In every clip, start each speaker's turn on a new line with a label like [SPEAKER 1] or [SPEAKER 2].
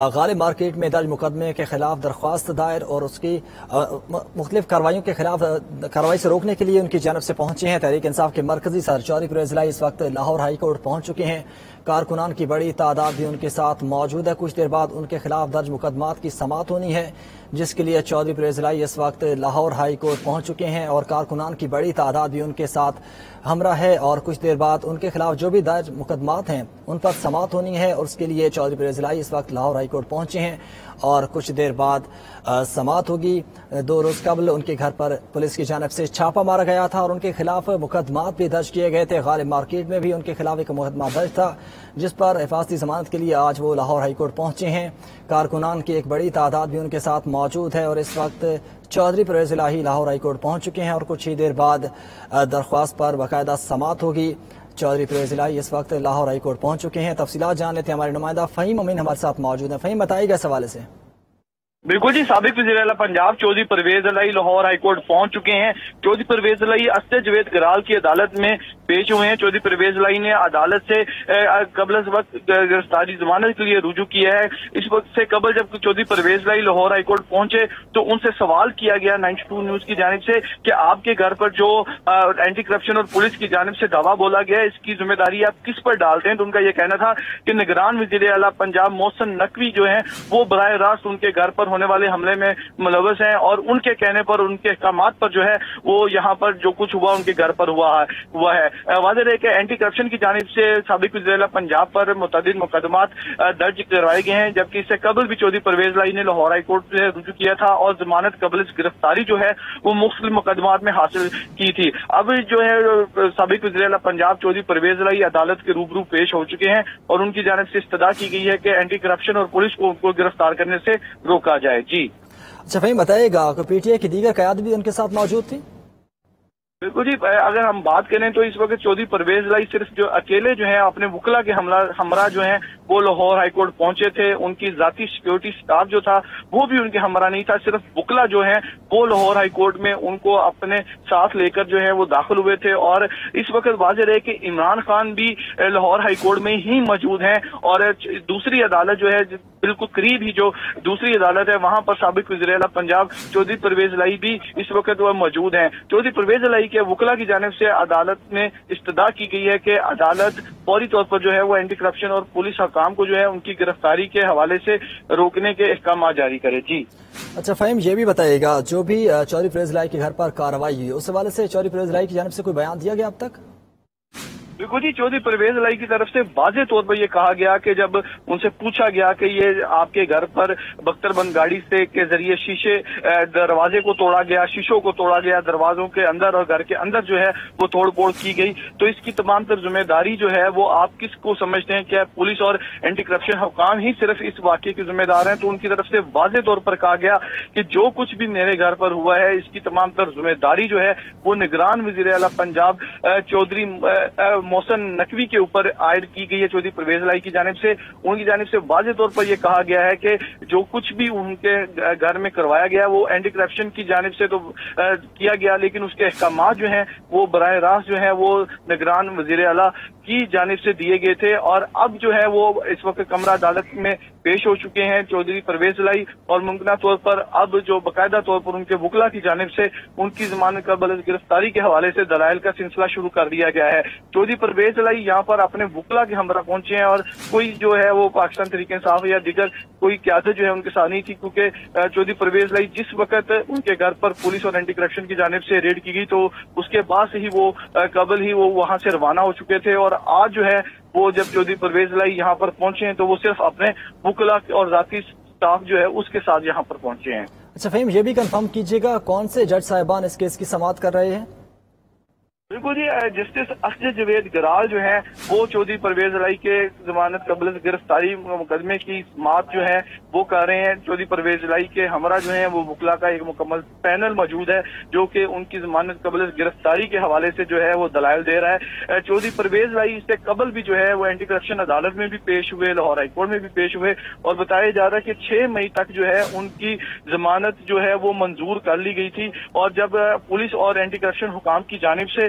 [SPEAKER 1] غالب market میں درج مقدمے کے خلاف درخواست دائر اور اس کی مختلف کارروائیوں کے خلاف کارروائی سے روکنے کے لیے ان کی جانب سے پہنچے ہیں تحریک انصاف کے مرکزی صدر چودھری پرویز الہی اس وقت لاہور ہائی کورٹ پہنچ چکے ہیں۔ کارکنان کی بڑی تعداد بھی ان کے ساتھ موجود ہے۔ کچھ دیر بعد ان کے خلاف درج مقدمات کی سماعت ہونی ہے، جس کے لیے چودھری پرویز الہی اس وقت لاہور ہائی کورٹ پہنچ چکے ہیں اور کارکنان کی بڑی تعداد بھی ان کے ساتھ ہمراہ ہے اور کچھ دیر بعد ان کے خلاف جو بھی درج مقدمات ہیں ان پر سماعت ہونی ہے اور اس کے لیے چودھری پرویز الہی اس وقت لاہور ہائی کورٹ پہنچے ہیں اور کچھ دیر بعد سماعت ہوگی۔ 2 روز قبل ان کے گھر پر پولیس کی جانب سے چھاپا مارا گیا تھا اور ان کے خلاف مقدمات بھی درج کیے گئے تھے۔ غالب مارکیٹ میں بھی ان کے خلاف ایک مقدمہ درج تھا جس پر حفاظتی ضمانت کے لیے آج وہ لاہور ہائی کورٹ پہنچے ہیں۔ کارکنان کی ایک بڑی تعداد بھی ان کے ساتھ موجود ہے اور اس وقت چودھری پرویز الہی لاہور ہائی کورٹ پہنچ چکے ہیں اور کچھ ہی دیر بعد درخواست پر باقاعدہ سماعت ہوگی۔ چودھری پرویز الہی اس وقت لاہور ہائی کورٹ پہنچ چکے ہیں۔ تفصیلات جان لیتے ہیں، ہمارے نمائندہ فہیم امین ہمارے ساتھ موجود ہیں۔ فہیم، بتائیے گا اس حوالے سے۔
[SPEAKER 2] بالکل جی، سابق وزیر اعلیٰ پنجاب چودھری پرویز الہی لاہور ہائی کورٹ پہنچ چکے ہیں۔ چودھری پرویز الہی اسد جاوید گرال کی عدالت میں پیش ہوئے ہیں۔ چودھری پرویز الہی نے عدالت سے قبل از وقت گرفتاری ضمانت کے لیے رجوع کیا ہے۔ اس وقت سے قبل جب چودھری پرویز الہی لاہور ہائی کورٹ پہنچے تو ان سے سوال کیا گیا 92 نیوز کی جانب سے کہ آپ کے گھر پر جو اینٹی کرپشن اور پولیس کی جانب سے دعویٰ بولا گیا ہے اس کی ذمہ داری آپ کس پر ڈالتے ہیں، تو ان کا یہ کہنا تھا کہ نگران وزیر اعلیٰ پنجاب محسن نقوی جو ہیں وہ براہ راست ان کے گھر پر ہونے والے حملے میں ملوث ہیں اور ان کے کہنے پر ان کے احکامات پر جو ہے وہ یہاں پر جو کچھ ہوا ان کے گھر پر ہوا ہے۔ واضح ہے کہ اینٹی کرپشن کی جانب سے سابق وزیر اعلیٰ پنجاب پر متعدد مقدمات درج کروائے گئے ہیں، جبکہ اس سے قبل بھی چودھری پرویز الہی نے لاہور ہائی کورٹ سے رجوع کیا تھا اور ضمانت قبل گرفتاری جو ہے وہ مختلف مقدمات میں حاصل کی تھی۔ اب جو ہے سابق وزیر اعلیٰ پنجاب چودھری پرویز الہی عدالت کے روبرو پیش ہو چکے ہیں اور ان کی جانب سے استدعا کی گئی ہے کہ اینٹی کرپشن اور پولیس کو ان کو گرفتار کرنے سے روکا جائے۔ جی
[SPEAKER 1] اچھا فہیم، بتائیے گا کہ پی ٹی اے کی دیگر قیادت بھی ان کے ساتھ موجود تھی؟
[SPEAKER 2] بالکل جی، اگر ہم بات کریں تو اس وقت چودھری پرویز الہی صرف جو اکیلے جو ہیں اپنے وکلا کے ہمراہ جو ہیں وہ لاہور ہائی کورٹ پہنچے تھے۔ ان کی ذاتی سیکورٹی سٹاف جو تھا وہ بھی ان کے ہمراہ نہیں تھا، صرف وکلا جو ہیں وہ لاہور ہائی کورٹ میں ان کو اپنے ساتھ لے کر جو ہے وہ داخل ہوئے تھے اور اس وقت واضح رہے کہ عمران خان بھی لاہور ہائی کورٹ میں ہی موجود ہیں اور دوسری عدالت جو ہے بالکل قریب ہی جو دوسری عدالت ہے وہاں پر سابق وزیر اعلیٰ پنجاب چودھری پرویز الہی بھی اس وقت وہ موجود ہیں۔ چودھری پرویز الہی کے وکلا کی جانب سے عدالت میں استدعا کی گئی ہے کہ عدالت فوری طور پر جو ہے وہ اینٹی کرپشن اور پولیس حکام کو جو ہے ان کی گرفتاری کے حوالے سے روکنے کے احکامات جاری کرے۔ جی
[SPEAKER 1] اچھا فہیم، یہ بھی بتائیے گا جو بھی چودھری پرویز الہی کے گھر پر کارروائی ہوئی اس حوالے سے چودھری پرویز الہی کی جانب سے کوئی بیان دیا گیا اب تک؟
[SPEAKER 2] بالکل جی، چودھری پرویز الہی کی طرف سے واضح طور پر یہ کہا گیا کہ جب ان سے پوچھا گیا کہ یہ آپ کے گھر پر بختر بند گاڑی سے کے ذریعے شیشے دروازے کو توڑا گیا، شیشوں کو توڑا گیا، دروازوں کے اندر اور گھر کے اندر جو ہے وہ توڑ پھوڑ کی گئی، تو اس کی تمام تر ذمہ داری جو ہے وہ آپ کس کو سمجھتے ہیں؟ کیا پولیس اور اینٹی کرپشن حکام ہی صرف اس واقعے کے ذمہ دار ہیں؟ تو ان کی طرف سے واضح طور پر کہا گیا کہ جو کچھ بھی میرے گھر پر ہوا ہے اس کی تمام تر ذمہ داری جو ہے وہ نگران وزیر اعلیٰ پنجاب چودھری محسن نقوی کے اوپر عائد کی گئی ہے۔ چودھری پرویز الہی کی جانب سے ان کی جانب سے واضح طور پر یہ کہا گیا ہے کہ جو کچھ بھی ان کے گھر میں کروایا گیا وہ اینٹی کرپشن کی جانب سے تو کیا گیا، لیکن اس کے احکامات جو ہیں وہ براہ راست جو ہیں وہ نگران وزیر اعلیٰ کی جانب سے دیے گئے تھے اور اب جو ہے وہ اس وقت کمرہ عدالت میں پیش ہو چکے ہیں چودھری پرویز الہی اور ممکنہ طور پر اب جو باقاعدہ طور پر ان کے وکلا کی جانب سے ان کی ضمانت قبل گرفتاری کے حوالے سے دلائل کا سلسلہ شروع کر دیا گیا ہے۔ چودھری پرویز الہی یہاں پر اپنے وکلا کے ہمراہ پہنچے ہیں اور کوئی جو ہے وہ پاکستان تحریک انصاف یا دیگر کوئی قیادت جو ہے ان کے ساتھ نہیں تھی، کیونکہ چودھری پرویز الہی جس وقت ان کے گھر پر پولیس اور اینٹی کرپشن کی جانب سے ریڈ کی گئی تو اس کے بعد سے ہی وہ قبل ہی وہ وہاں سے روانہ ہو چکے تھے اور آج جو ہے وہ جب چودھری پرویز الہی یہاں پر پہنچے ہیں تو وہ صرف اپنے وکلا اور ذاتی سٹاف جو ہے اس کے ساتھ یہاں پر پہنچے ہیں۔
[SPEAKER 1] اچھا فہیم، یہ بھی کنفرم کیجیے گا کون سے جج صاحبان اس کیس کی سماعت کر رہے ہیں؟
[SPEAKER 2] بالکل جی، جسٹس اسد جاوید گرال جو ہیں وہ چودھری پرویز الہی کے ضمانت قبل گرفتاری مقدمے کی سماعت جو ہے وہ کر رہے ہیں۔ چودھری پرویز الہی کے ہمراہ جو ہیں وہ وکلا کا ایک مکمل پینل موجود ہے جو کہ ان کی ضمانت قبل گرفتاری کے حوالے سے جو ہے وہ دلائل دے رہا ہے۔ چودھری پرویز الہی اس سے قبل بھی جو ہے وہ اینٹی کرپشن عدالت میں بھی پیش ہوئے، لاہور ہائی کورٹ میں بھی پیش ہوئے اور بتایا جا رہا ہے کہ 6 مئی تک جو ہے ان کی ضمانت جو ہے وہ منظور کر لی گئی تھی اور جب پولیس اور اینٹی کرپشن حکام کی جانب سے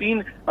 [SPEAKER 2] 3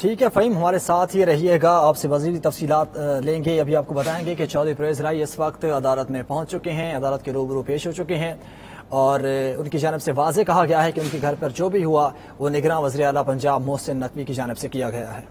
[SPEAKER 1] ٹھیک ہے فہیم، ہمارے ساتھ ہی رہیے گا، آپ سے مزید تفصیلات لیں گے۔ ابھی آپ کو بتائیں گے کہ چودھری پرویز الہی اس وقت عدالت میں پہنچ چکے ہیں، عدالت کے روبرو پیش ہو چکے ہیں، اور ان کی جانب سے واضح کہا گیا ہے کہ ان کے گھر پر جو بھی ہوا وہ نگراں وزیر اعلیٰ پنجاب محسن نقوی کی جانب سے کیا گیا ہے۔